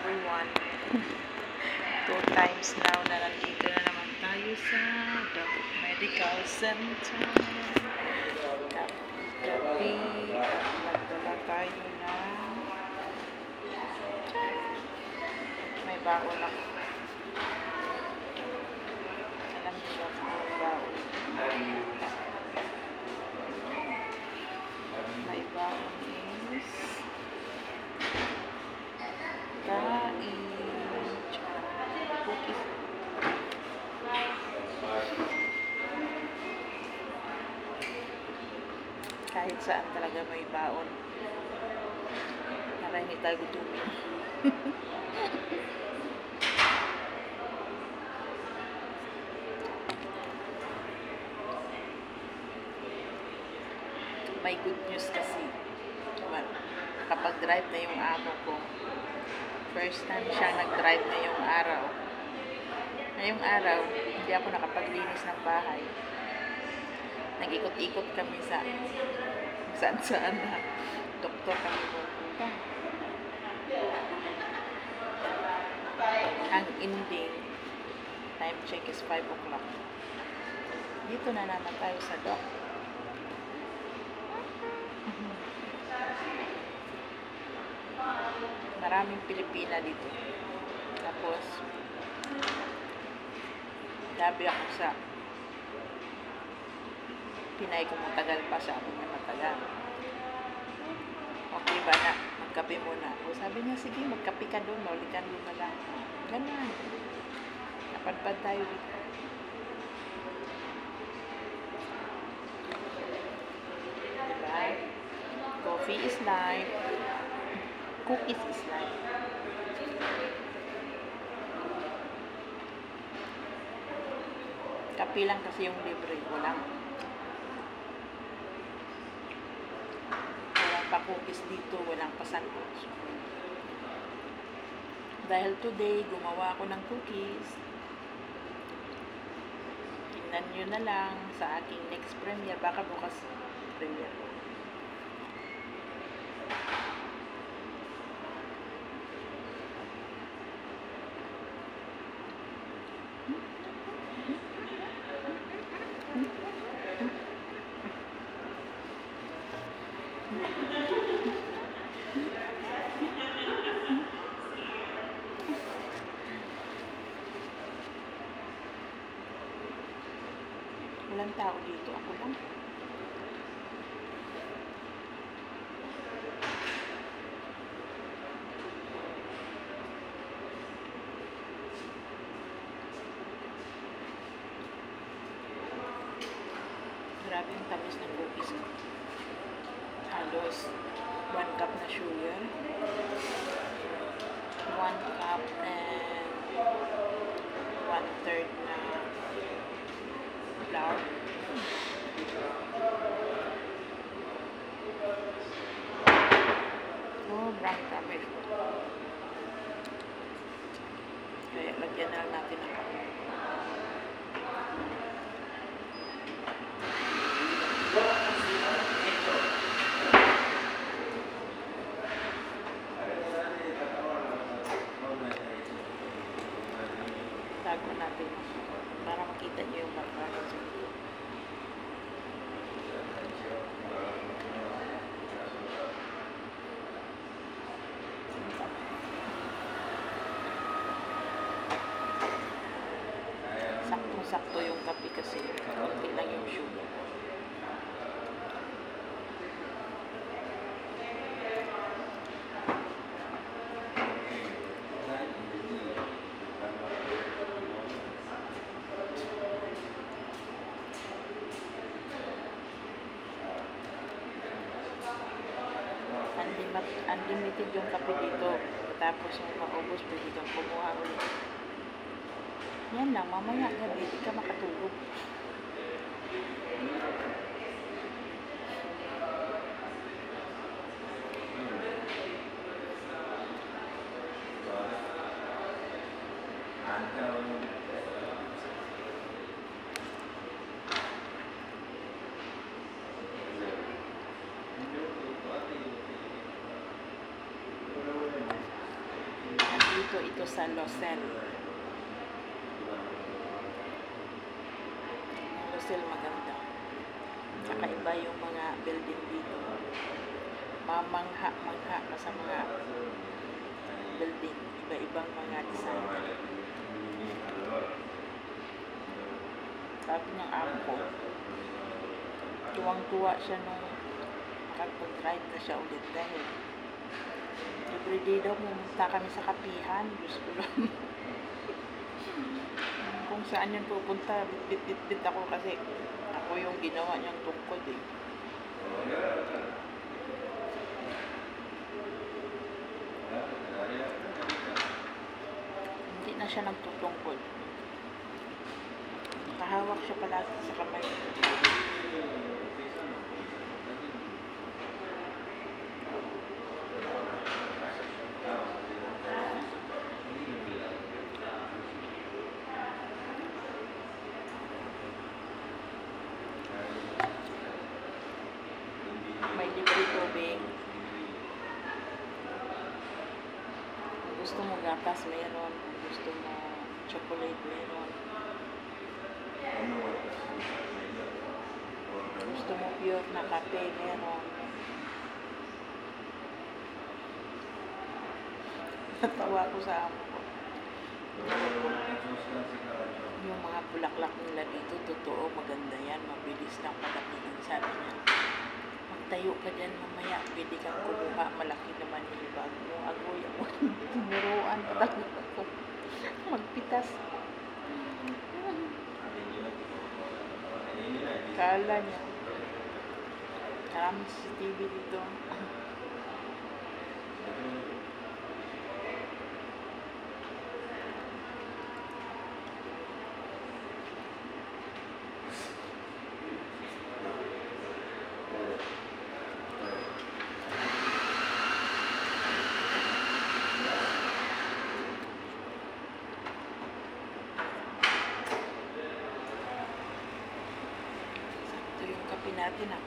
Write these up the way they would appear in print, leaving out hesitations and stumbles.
everyone. 2 times now na nandito na naman tayo sa the medical center. Gabi, nagdala tayo na may baon ako. Alam niyo ba kung may baon? May baon is kain, cookies. Kahit saan talaga may baon. Para hindi tayo gutumin. May good news kasi. Kapag drive na yung amo ko, first time siya nag-drive na yung araw. Ngayong araw, hindi ako nakapaglinis ng bahay. Nag-ikot-ikot kami sa saan-saan na doktor kami pupunta. Ang ending, time check is 5 o'clock. Dito na naman tayo sa doc. Maraming Pilipina dito. Tapos, labi ako sa Pinay kung matagal pa siya. Ako na matagal. Okay ba na? Magkape muna. O sabi niya, sige, magkape ka doon. Maulikan mo na lang. Ganun. Napadpad tayo dito. Diba? Coffee is life. Cookies is life. Kape lang kasi yung libre. Walang pa cookies dito. Walang pa sandwich. Dahil today, gumawa ako ng cookies. Tingnan nyo na lang sa aking next premiere. Baka bukas premiere ko. Walang tao dito. Ako lang. Grabe yung tamis ng cookies. Halos 1 cup na sugar. 1 cup and 1/3 na flour. Sobrang tamis. Kaya lagyan na lang natin ng kape. Tago natin para makita niyo yung marka. Saktong-sakto yung kape kasi konti lang yung sugar. Unlimited yung kape dito. Tapos yung maubos, pwede kang kumuha ulit. Yan lang, mamaya gabi, di ka makatulog. Dito ito sa Losel. Losel maganda. Kakaiba yung mga building dito. Mamangha-mangha ka sa mga building. Iba-ibang mga design. Sabi ng amo ko, tuwang-tuwa siya nung makapag-drive na siya ulit dahil everyday daw pumunta kami sa kapihan. Diyos ko lang. Kung saan yan pupunta, bit-bit ako kasi ako yung ginawa niyang tungkod eh. Hindi na siya nagtutungkod. Nakahawak siya palagi sa kamay. May libre tubig. Kung gusto mo gatas, mayroon. Kung gusto mo chocolate, mayroon. Kung gusto mo pure na kape, mayroon. Natawa ko sa amo ko. Yung mga bulaklak nila dito, totoo, maganda yan. Mabilis lang palakihin, sabi niya. Magtayo ka dyan mamaya, pwede kang kumuha. Malaki naman yung bag mo. Agoy ako. Tinuruan pa talaga ako. Magpitas. Kala niya. Maraming CCTV dito. Ito yung kape natin ah.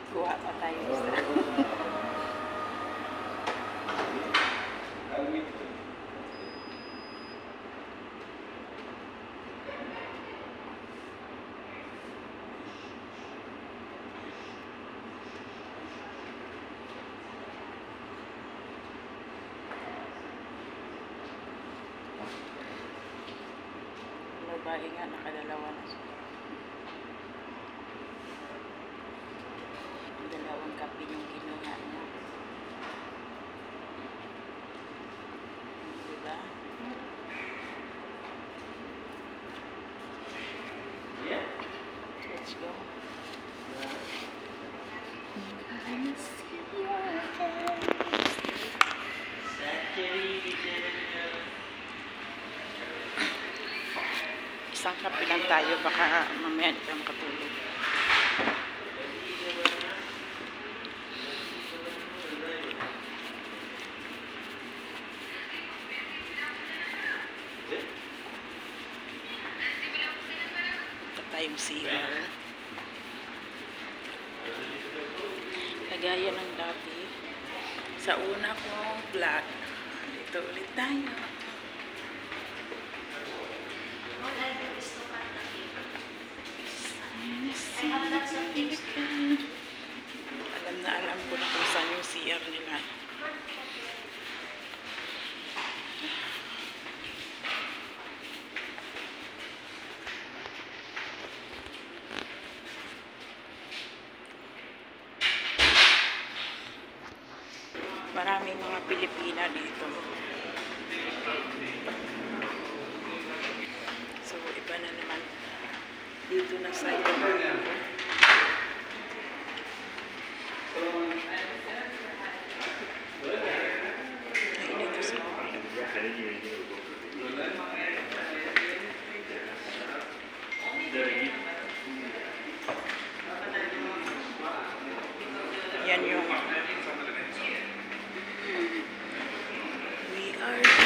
Kuha pa tayo isa. Babae nga, nakadalawa na siya. Dalawang kape yung kinuha niya. Diba? Let's go. Isang kape lang tayo, baka mamaya di kang katulog. Ito tayong CR. Kagaya ng dati, sa una kong vlog, dito ulit tayo. Alam ko na kung saan yung CR nila. Maraming mga Pilipina dito. Ay.